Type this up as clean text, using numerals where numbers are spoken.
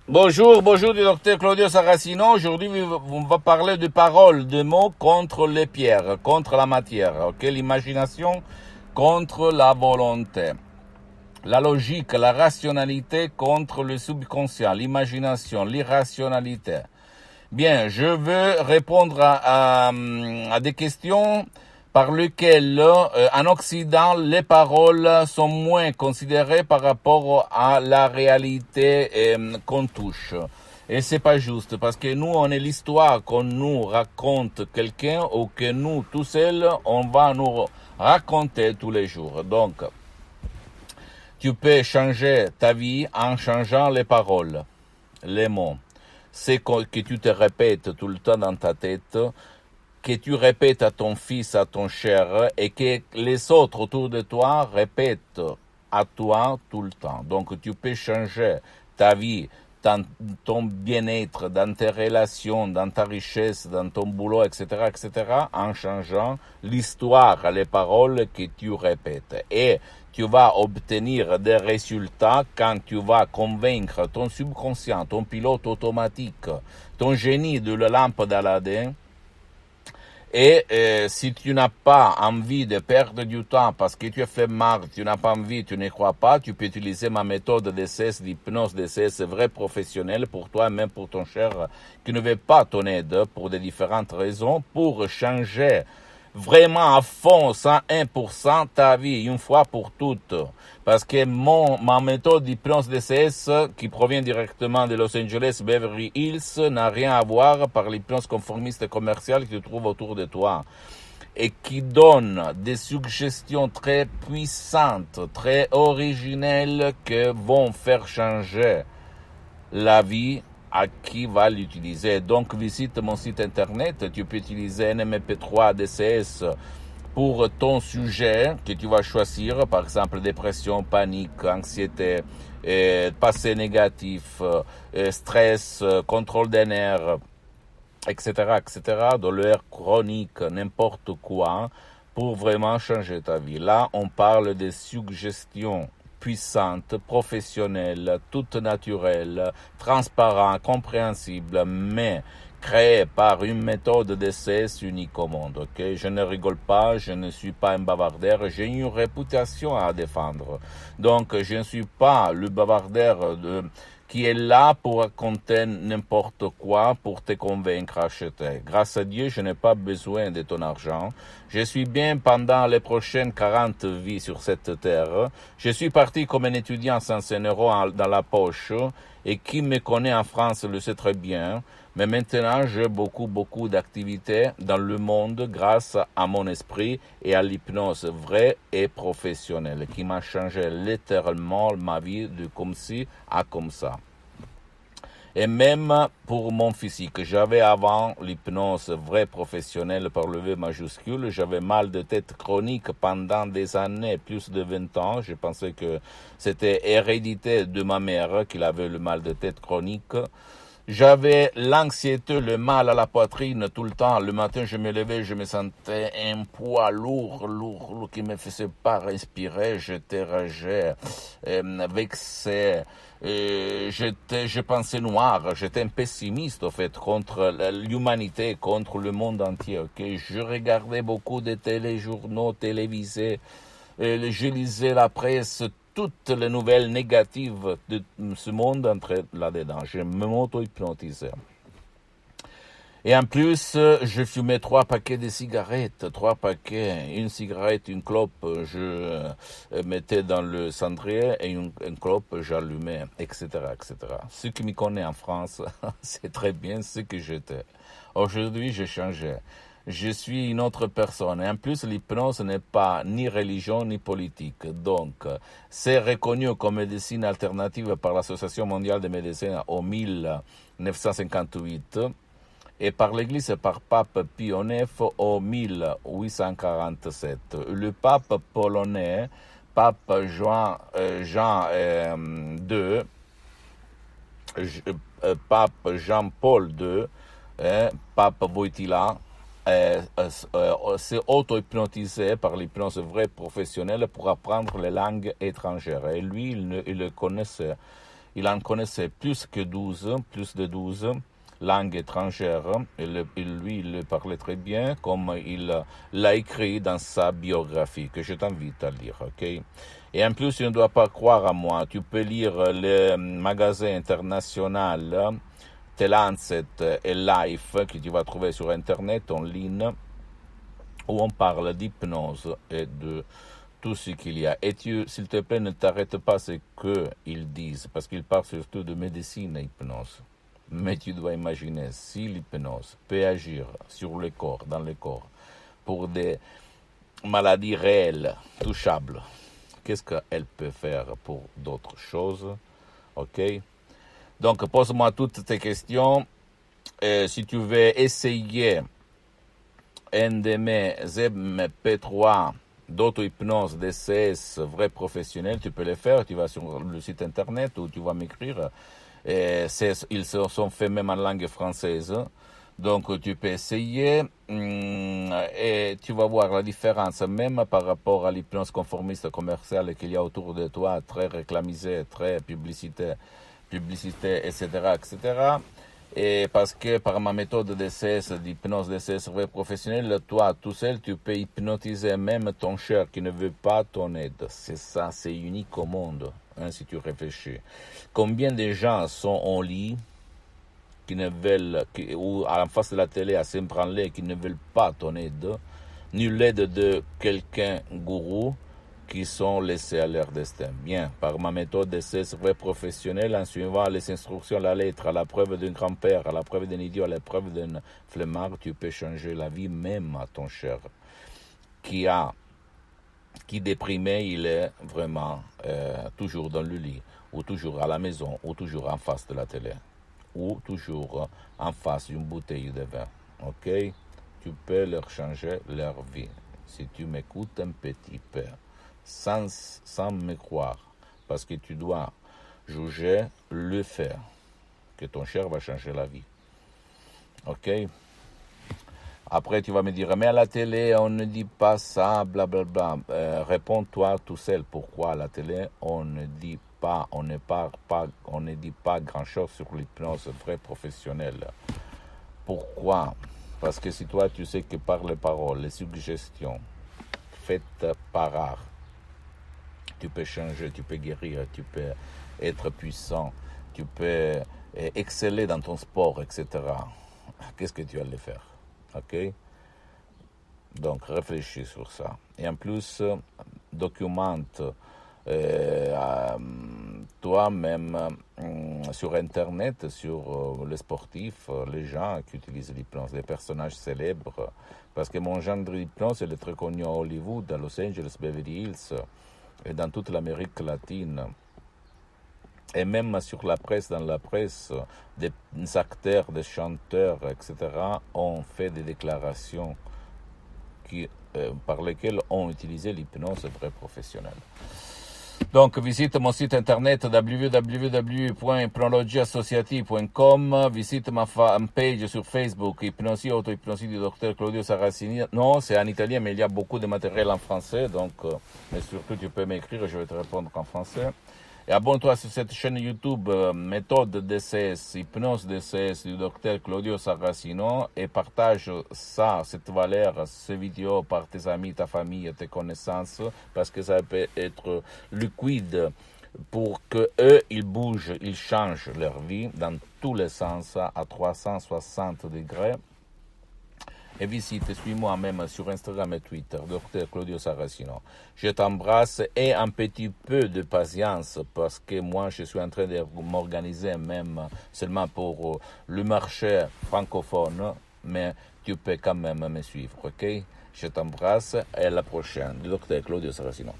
Bonjour, bonjour du docteur Claudio Saracino. Aujourd'hui, on va parler de paroles, de mots contre les pierres, contre la matière, ok? L'imagination contre la volonté. La logique, la rationalité contre le subconscient, l'imagination, l'irrationalité. Bien, je veux répondre à des questions par lesquelles en Occident les paroles sont moins considérées par rapport à la réalité qu'on touche. Et c'est pas juste parce que nous on est l'histoire qu'on nous raconte quelqu'un ou que nous tout seuls on va nous raconter tous les jours. Donc tu peux changer ta vie en changeant les paroles, les mots. C'est que tu te répètes tout le temps dans ta tête, que tu répètes à ton fils, à ton cher, et que les autres autour de toi répètent à toi tout le temps. Donc tu peux changer ta vie, ton bien-être, dans tes relations, dans ta richesse, dans ton boulot, etc., en changeant l'histoire, les paroles que tu répètes. Et tu vas obtenir des résultats quand tu vas convaincre ton subconscient, ton pilote automatique, ton génie de la lampe d'Aladin. Et si tu n'as pas envie de perdre du temps parce que tu es flemmard, tu n'as pas envie, tu ne crois pas, tu peux utiliser ma méthode d'essai, d'hypnose d'essai, c'est vrai professionnel pour toi, même pour ton cher qui ne veut pas ton aide pour des différentes raisons, pour changer vraiment à fond, 101% ta vie, une fois pour toutes. Parce que ma méthode d'hypnose DCS, qui provient directement de Los Angeles, Beverly Hills, n'a rien à voir par l'hypnose conformiste commerciale que tu trouves autour de toi. Et qui donne des suggestions très puissantes, très originelles, que vont faire changer la vie à qui va l'utiliser. Donc visite mon site internet, tu peux utiliser NMP3 DCS pour ton sujet que tu vas choisir, par exemple dépression, panique, anxiété, passé négatif, stress, contrôle des nerfs, etc., douleur chronique, n'importe quoi, pour vraiment changer ta vie. Là, on parle des suggestions puissante, professionnelle, toute naturelle, transparente, compréhensible, mais créée par une méthode d'essai unique au monde. Ok, je ne rigole pas, je ne suis pas un bavardeur, j'ai une réputation à défendre. Donc, je ne suis pas le bavardeur qui est là pour raconter n'importe quoi pour te convaincre à acheter. Grâce à Dieu, je n'ai pas besoin de ton argent. Je suis bien pendant les prochaines 40 vies sur cette terre. Je suis parti comme un étudiant sans 100 € dans la poche et qui me connaît en France le sait très bien. Mais maintenant, j'ai beaucoup d'activités dans le monde grâce à mon esprit et à l'hypnose vraie et professionnelle qui m'a changé littéralement ma vie de comme ci à comme ça. Et même pour mon physique, j'avais avant l'hypnose vraie professionnelle par le V majuscule, j'avais mal de tête chronique pendant des années, plus de 20 ans. Je pensais que c'était hérédité de ma mère qu'il avait le mal de tête chronique. J'avais l'anxiété, le mal à la poitrine tout le temps. Le matin, je me levais, je me sentais un poids lourd, qui me faisait pas respirer. J'étais ragé, vexé. Je pensais noir. J'étais un pessimiste, en fait, contre l'humanité, contre le monde entier. Okay? Je regardais beaucoup de téléjournaux télévisés. Je lisais la presse, toutes les nouvelles négatives de ce monde entraient là-dedans. Je me m'auto-hypnotisais. Et en plus, je fumais 3 paquets de cigarettes, 3 paquets, une cigarette, une clope, je mettais dans le cendrier et une clope, j'allumais, etc., etc. Ceux qui me connaissent en France, c'est très bien ce que j'étais. Aujourd'hui, j'ai changé. Je suis une autre personne. Et en plus, l'hypnose n'est pas ni religion ni politique. Donc, c'est reconnu comme médecine alternative par l'Association mondiale des médecins en 1958 et par l'Église et par Pape Pie IX en 1847. Le pape polonais, Pape Jean II, Pape Jean-Paul II, Pape Wojtyla, s'est auto-hypnotisé par l'hypnose vraie professionnelle pour apprendre les langues étrangères. Et lui, il le connaissait. il en connaissait plus de 12 langues étrangères. Lui, il le parlait très bien, comme il l'a écrit dans sa biographie, que je t'invite à lire, ok? Et en plus, tu ne dois pas croire à moi. Tu peux lire les magasins internationaux, The Lancet et Life, que tu vas trouver sur Internet, en ligne, où on parle d'hypnose et de tout ce qu'il y a. Et s'il te plaît, ne t'arrête pas ce qu'ils disent, parce qu'ils parlent surtout de médecine et hypnose. Mais tu dois imaginer, si l'hypnose peut agir sur le corps, dans le corps, pour des maladies réelles, touchables, qu'est-ce qu'elle peut faire pour d'autres choses? Ok? Donc, pose-moi toutes tes questions. Si tu veux essayer un de mes MP3 d'auto-hypnose DCS vrai professionnel, tu peux le faire. Tu vas sur le site internet ou tu vas m'écrire. Ils sont faits même en langue française. Donc tu peux essayer et tu vas voir la différence même par rapport à l'hypnose conformiste commerciale qu'il y a autour de toi, très réclamisée, très publicité, etc., etc. Et parce que par ma méthode d'essai, d'hypnose d'essai vrai professionnel, toi, tout seul, tu peux hypnotiser même ton cher qui ne veut pas ton aide. C'est ça, c'est unique au monde, hein, si tu réfléchis. Combien de gens sont en lit, qui ne veulent, ou en face de la télé à s'ébranler, qui ne veulent pas ton aide, ni l'aide de quelqu'un gourou, qui sont laissés à leur destin. Bien, par ma méthode d'essai vrai professionnel, en suivant les instructions, la lettre, à la preuve d'un grand-père, à la preuve d'un idiot, à la preuve d'un flemmard, tu peux changer la vie même à ton cher, qui déprimé, il est vraiment toujours dans le lit, ou toujours à la maison, ou toujours en face de la télé, ou toujours en face d'une bouteille de vin. Ok? Tu peux leur changer leur vie. Si tu m'écoutes un petit peu, sans me croire, parce que tu dois juger le fait que ton cher va changer la vie. Ok? Après, tu vas me dire, mais à la télé, on ne dit pas ça, blablabla. Réponds-toi tout seul. Pourquoi à la télé, on ne dit pas, on ne dit pas grand-chose sur l'hypnose vraie professionnelle? Pourquoi? Parce que si toi, tu sais que par les paroles, les suggestions faites par art, tu peux changer, tu peux guérir, tu peux être puissant, tu peux exceller dans ton sport, etc. Qu'est-ce que tu vas le faire? Ok? Donc, réfléchis sur ça. Et en plus, documente toi-même sur Internet, sur les sportifs, les gens qui utilisent l'hypnose, les personnages célèbres. Parce que mon genre d'hypnose, il est très connu à Hollywood, à Los Angeles, Beverly Hills, et dans toute l'Amérique latine. Et même sur la presse, dans la presse, des acteurs, des chanteurs, etc., ont fait des déclarations par lesquelles ont utilisé l'hypnose vraie professionnelle. Donc, visite mon site internet www.hypnologieassociative.com, visite ma page sur Facebook, Hypnosie, auto-hypnosie du docteur Claudio Saracini. Non, c'est en italien, mais il y a beaucoup de matériel en français, donc, mais surtout tu peux m'écrire, je vais te répondre en français. Et abonne-toi sur cette chaîne YouTube, méthode DCS, hypnose DCS du docteur Claudio Saracino, et partage cette valeur, ces vidéos par tes amis, ta famille, tes connaissances, parce que ça peut être liquide pour que eux, ils bougent, ils changent leur vie dans tous les sens à 360 degrés. Et visite, suis-moi même sur Instagram et Twitter, Dr Claudio Saracino. Je t'embrasse et un petit peu de patience parce que moi je suis en train de m'organiser même seulement pour le marché francophone, mais tu peux quand même me suivre, ok? Je t'embrasse et à la prochaine, Dr Claudio Saracino.